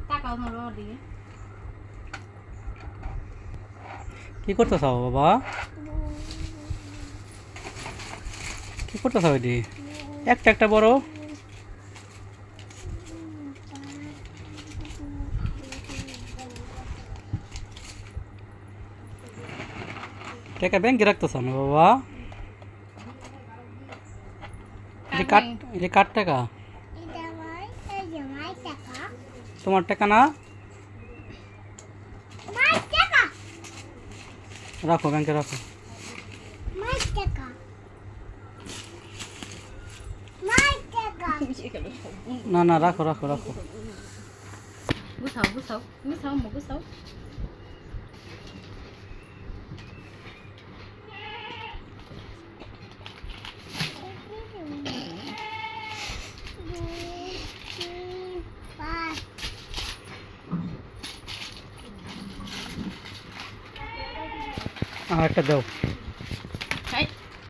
টাকাও ধরো ওদিকে কি করতেছ বাবা? কি করতেছ ওইদি? একটা একটা বড় টাকা ব্যাংকে রাখতেছ না বাবা? কার টাকা? তোমার টাকা না? রাখো ব্যাংকে রাখো। না না রাখো রাখো রাখো। গুছাও গুছাও গুছাও মো গুছাও আর একটা দাও।